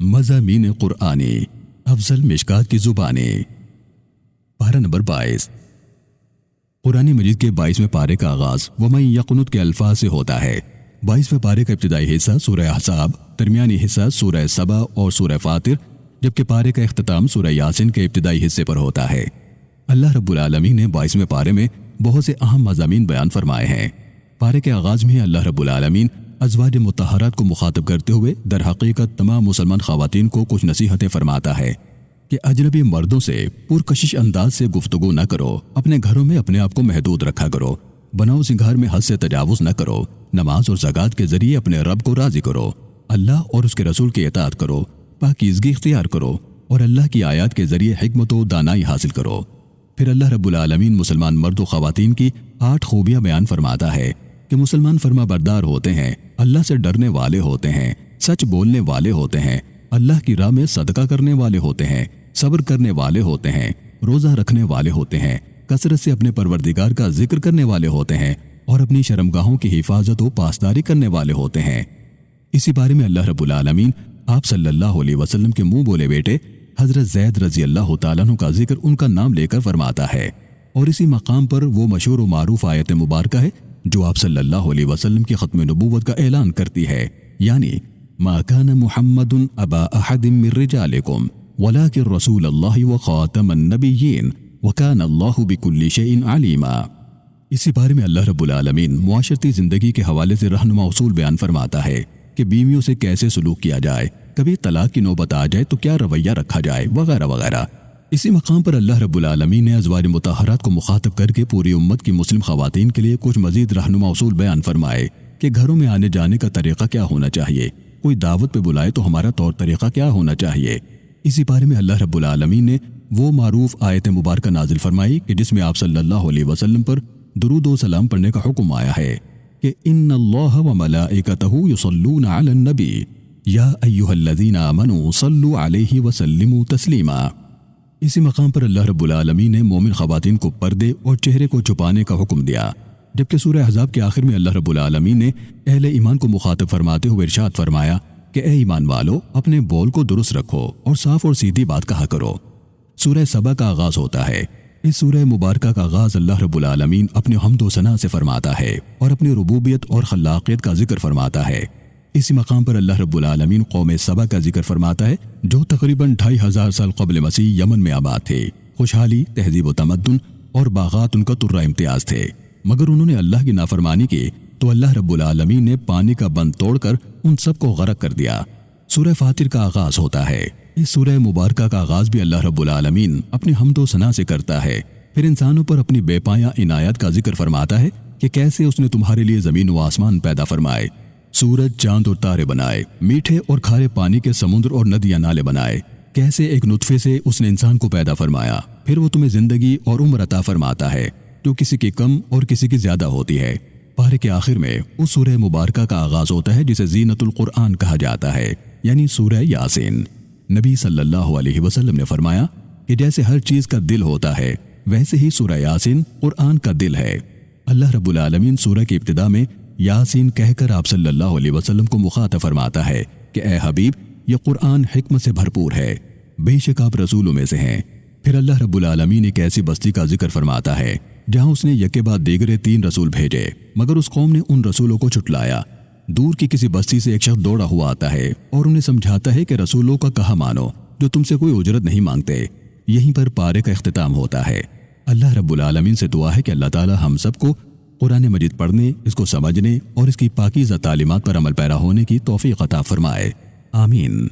مضامین قرآنی افضل مشکات کی زبانیں۔ پارہ نمبر 22۔ قرآن مجید کے 22ویں پارے کا آغاز وَمَن یقنت کے الفاظ سے ہوتا ہے۔ 22ویں پارے کا ابتدائی حصہ سورہ احزاب، درمیانی حصہ سورہ سبا اور سورہ فاطر، جبکہ پارے کا اختتام سورہ یاسین کے ابتدائی حصے پر ہوتا ہے۔ اللہ رب العالمین نے 22ویں پارے میں بہت سے اہم مضامین بیان فرمائے ہیں۔ پارے کے آغاز میں اللہ رب العالمین ازواج مطہرات کو مخاطب کرتے ہوئے در حقیقت تمام مسلمان خواتین کو کچھ نصیحتیں فرماتا ہے کہ اجنبی مردوں سے پرکشش انداز سے گفتگو نہ کرو، اپنے گھروں میں اپنے آپ کو محدود رکھا کرو، بناؤ سنگھار میں حد سے تجاوز نہ کرو، نماز اور زکوٰۃ کے ذریعے اپنے رب کو راضی کرو، اللہ اور اس کے رسول کی اطاعت کرو، پاکیزگی اختیار کرو اور اللہ کی آیات کے ذریعے حکمت و دانائی حاصل کرو۔ پھر اللہ رب العالمین مسلمان مرد و خواتین کی 8 خوبیاں بیان فرماتا ہے کہ مسلمان فرما بردار ہوتے ہیں، اللہ سے ڈرنے والے ہوتے ہیں، سچ بولنے والے ہوتے ہیں، اللہ کی راہ میں صدقہ کرنے والے ہوتے ہیں، صبر کرنے والے ہوتے ہیں، روزہ رکھنے والے ہوتے ہیں، کثرت سے اپنے پروردگار کا ذکر کرنے والے ہوتے ہیں اور اپنی شرمگاہوں کی حفاظت و پاسداری کرنے والے ہوتے ہیں۔ اسی بارے میں اللہ رب العالمین آپ صلی اللہ علیہ وسلم کے منہ بولے بیٹے حضرت زید رضی اللہ تعالیٰ عنہ کا ذکر ان کا نام لے کر فرماتا ہے، اور اسی مقام پر وہ مشہور و معروف آیت مبارکہ ہے جو آپ صلی اللہ علیہ وسلم کی ختم نبوت کا اعلان کرتی ہے، یعنی ما کان محمد ابا احد من رجالکم ولکن رسول اللہ وخاتم النبیین وکان اللہ بکل شیء علیما۔ اسی بارے میں اللہ رب العالمین معاشرتی زندگی کے حوالے سے رہنما اصول بیان فرماتا ہے کہ بیویوں سے کیسے سلوک کیا جائے، کبھی طلاق کی نوبت آ جائے تو کیا رویہ رکھا جائے، وغیرہ وغیرہ۔ اسی مقام پر اللہ رب العالمین نے ازواج مطہرات کو مخاطب کر کے پوری امت کی مسلم خواتین کے لیے کچھ مزید رہنما اصول بیان فرمائے کہ گھروں میں آنے جانے کا طریقہ کیا ہونا چاہیے، کوئی دعوت پہ بلائے تو ہمارا طور طریقہ کیا ہونا چاہیے۔ اسی بارے میں اللہ رب العالمین نے وہ معروف آیت مبارکہ نازل فرمائی کہ جس میں آپ صلی اللہ علیہ وسلم پر درود و سلام پڑھنے کا حکم آیا ہے کہ ان اللہ وملائکتہ یصلون علی النبی یا ایھا الذین آمنوا صلوا علیہ وسلموا تسلیما۔ اسی مقام پر اللہ رب العالمین نے مومن خواتین کو پردے اور چہرے کو چھپانے کا حکم دیا، جبکہ سورہ احزاب کے آخر میں اللہ رب العالمین نے اہل ایمان کو مخاطب فرماتے ہوئے ارشاد فرمایا کہ اے ایمان والو، اپنے بول کو درست رکھو اور صاف اور سیدھی بات کہا کرو۔ سورہ سبا کا آغاز ہوتا ہے۔ اس سورہ مبارکہ کا آغاز اللہ رب العالمین اپنے حمد و ثنا سے فرماتا ہے اور اپنی ربوبیت اور خلاقیت کا ذکر فرماتا ہے۔ اسی مقام پر اللہ رب العالمین قوم سبا کا ذکر فرماتا ہے جو تقریباً 2500 سال قبل مسیح یمن میں آباد تھے۔ خوشحالی، تہذیب و تمدن اور باغات ان کا ترہ امتیاز تھے، مگر انہوں نے اللہ کی نافرمانی کی تو اللہ رب العالمین نے پانی کا بند توڑ کر ان سب کو غرق کر دیا۔ سورہ فاطر کا آغاز ہوتا ہے۔ اس سورہ مبارکہ کا آغاز بھی اللہ رب العالمین اپنی حمد و ثنا سے کرتا ہے، پھر انسانوں پر اپنی بے پایاں عنایت کا ذکر فرماتا ہے کہ کیسے اس نے تمہارے لیے زمین و آسمان پیدا فرمائے، سورج، چاند اور تارے بنائے، میٹھے اور کھارے پانی کے سمندر اور ندیاں نالے بنائے، کیسے ایک نطفے سے اس نے انسان کو پیدا فرمایا، پھر وہ تمہیں زندگی اور عمر عطا فرماتا ہے جو کسی کی کم اور کسی کی زیادہ ہوتی ہے۔ پارے کے آخر میں اس سورہ مبارکہ کا آغاز ہوتا ہے جسے زینت القرآن کہا جاتا ہے، یعنی سورہ یاسین۔ نبی صلی اللہ علیہ وسلم نے فرمایا کہ جیسے ہر چیز کا دل ہوتا ہے ویسے ہی سورہ یاسین قرآن کا دل ہے۔ اللہ رب العالمین سورہ کی ابتدا میں یاسین کہہ کر آپ صلی اللہ علیہ وسلم کو مخاطب فرماتا ہے کہ اے حبیب، یہ قرآن حکمت سے بھرپور ہے، بے شک آپ رسولوں میں سے ہیں۔ پھر اللہ رب العالمین ایک ایسی بستی کا ذکر فرماتا ہے جہاں اس نے یکے بعد دیگرے 3 رسول بھیجے، مگر اس قوم نے ان رسولوں کو جھٹلایا۔ دور کی کسی بستی سے ایک شخص دوڑا ہوا آتا ہے اور انہیں سمجھاتا ہے کہ رسولوں کا کہا مانو جو تم سے کوئی اجرت نہیں مانگتے۔ یہیں پر پارے کا اختتام ہوتا ہے۔ اللہ رب العالمین سے دعا ہے کہ اللہ تعالی ہم سب کو قرآن مجید پڑھنے، اس کو سمجھنے اور اس کی پاکیزہ تعلیمات پر عمل پیرا ہونے کی توفیق عطا فرمائے، آمین۔